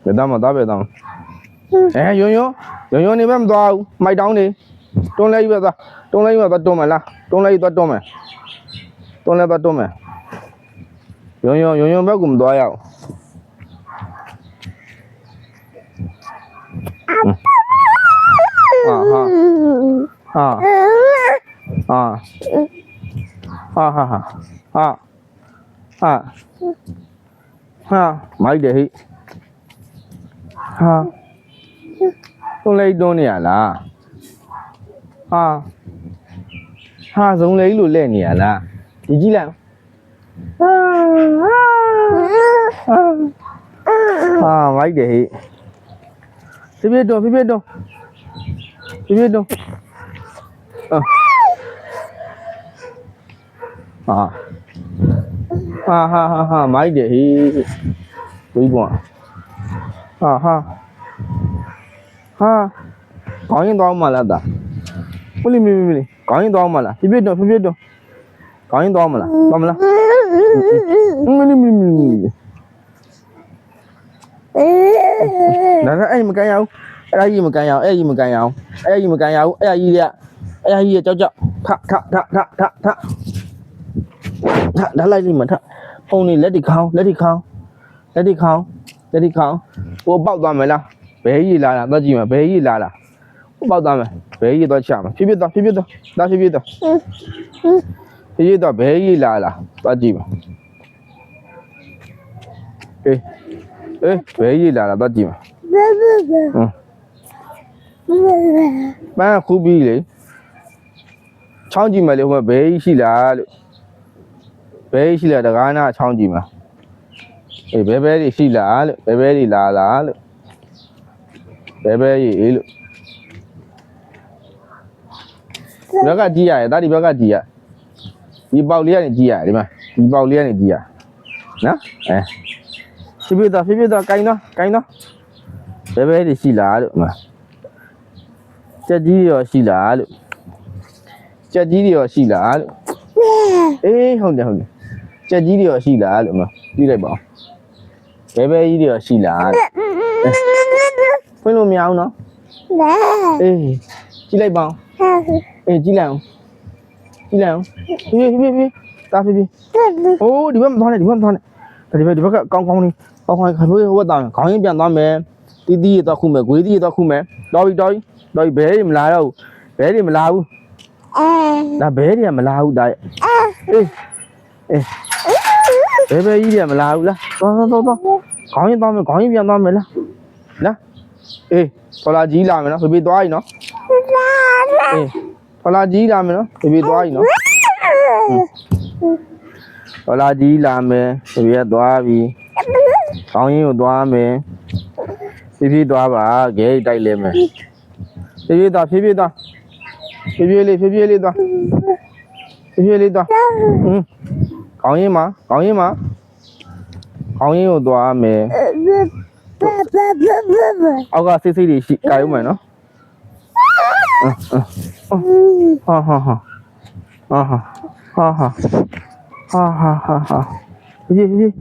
别当嘛，打别当。哎，用你们多买单的，中来一个多，中来一个多多买啦，中来一多多买，中来多多买。用别咁多呀。买的嘿。中来多年啦。中来路来年啦，几几了？买的嘿。别动。买的嘿，几个？刚一刀嘛了的，没，刚一刀嘛了，别动，刚一刀嘛了，刀嘛了，没。那哎没干药，哎姨没干药，哎姨的，叫，他来你们他，后你 let it count，我报单没了，别一来了，那几嘛，别一来了，我报单没，别一到钱嘛，别到，那别到，别一来了，那几嘛，别一来了，那几嘛，蛮苦逼的，长期嘛的话，别一来了。别起来的干那长期嘛，别的起来了，别的来了，别的了，别个鸡呀，到底别个鸡呀，一包脸的鸡呀，对吗？一包脸的鸡呀，那哎，别的，干呢，别的起来了嘛，这鸡要起来了，哎，好的。这几条细来了嘛？对来吧？别一条细来了。分了苗呢？哎，几来吧？哎，几来？别，打别。哦，你别谈了。你别个刚的，看我打，刚一边打没，弟打哭没，鬼弟打哭没，打一别人没来了，那别人没来的，哎。别一点没来了，走，刚一边打没了，来，拖拉机来没了，会被抓一呢，拖拉机来没了，会被抓一呢，拖拉机来没，会被抓一，刚一有抓没，被抓吧，给带来没，别打，刚一嘛，刚一有多没？我个细的是该有没呢？好，去，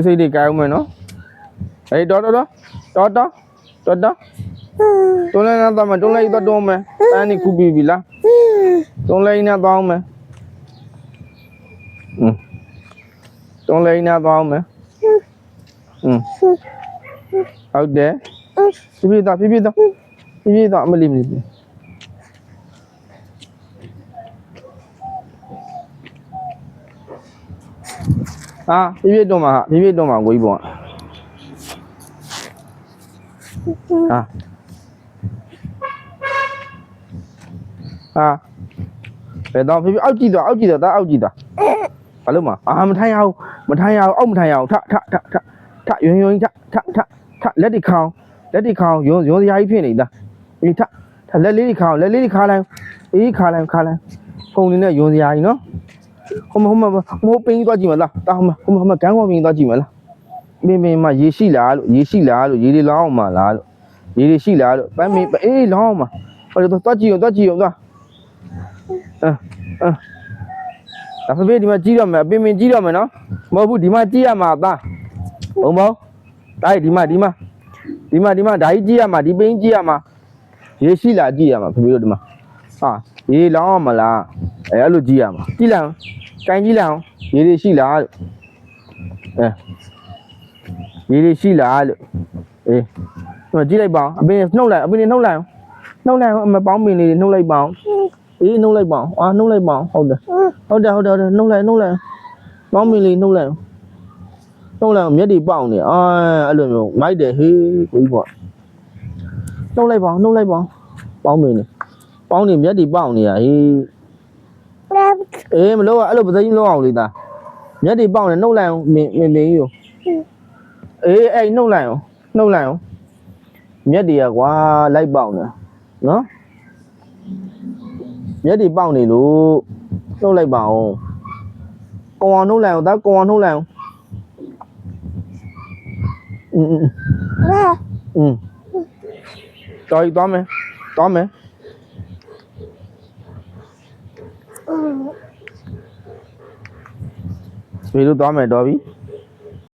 细的该有没呢？哎，到，中来那当没，中来一多多没，那你苦逼啦，中来那当没，中来那当没，好的，别打，没理，别动嘛，我一帮，别当，别熬鸡的，好了嘛，没太阳，没太阳，他，用他，let it count，用下一片里的，他 let it count，卡来，后面呢用下一呢，后面我病多几嘛了，但后面干我病多几嘛了，没嘛也洗来了，也得老嘛来了，也得洗来了，白没老嘛，或者多几用的。ဒါဖေဖေဒီမှာကြီးတော့မယ်အပင်ပင်ကြီးတော့မယ်နော်မဟုတ်ဘူးဒီမှာကြီးရမှာသားဘုံဘုံဒါဒီမှာဒါကြီးကြီးရမှာဒီပင်ကြီးရမှာရေရှိလာကြီးရမှာဖေဖေတို့ဒီမှာဟာရေလောင်းမလားအဲ့လိုကြီးရမှာကြီးလာကိုင်းကြီးလာအောင်ရေတွေရှိလားလို့ရေတွေရှိလားလို့အေးဒီမှာကြီးလိုက်ပါအောင်အပင်နှုတ်လိုက်အပင်နှုတ်လိုက်အောင်အမပေါင်းပင်လေးနှုတ်လိုက်ပါအောင်အေးနှုတ်လိုက်ပါအောင်နှုတ်လိုက်ပါအောင်ဟုတ်တယ်နှုတ်လိုက်ပေါင်းပင်လေးနှုတ်လိုက်မျက်တွေပေါက်နေအဲ့လိုမျိုးမိုက်တယ်ဟေးကိုကြီးပေါ့နှုတ်လိုက်ပါအောင်ပေါင်းပင်လေးပေါင်းနေမျက်တွေပေါက်နေရဟေးအေးမလို့အဲ့လိုပစိမ်းလုံးအောင်လေးသားမျက်တွေပေါက်နေနှုတ်လိုက်အောင်မင်းကြီးကိုအေးအဲ့နှုတ်လိုက်အောင်မျက်တွေကကွာလိုက်ပေါက်နေနော်မျက်တွေပေါက်နေလို့နှုတ်လိုက်ပါအောင်ကောင်းအောင်နှုတ်လိုက်အောင်ဒါကောင်းအောင်နှုတ်လိုက်အောင်တော်သွားမယ်ဘယ်လိုသွားမယ်တော်ပြီ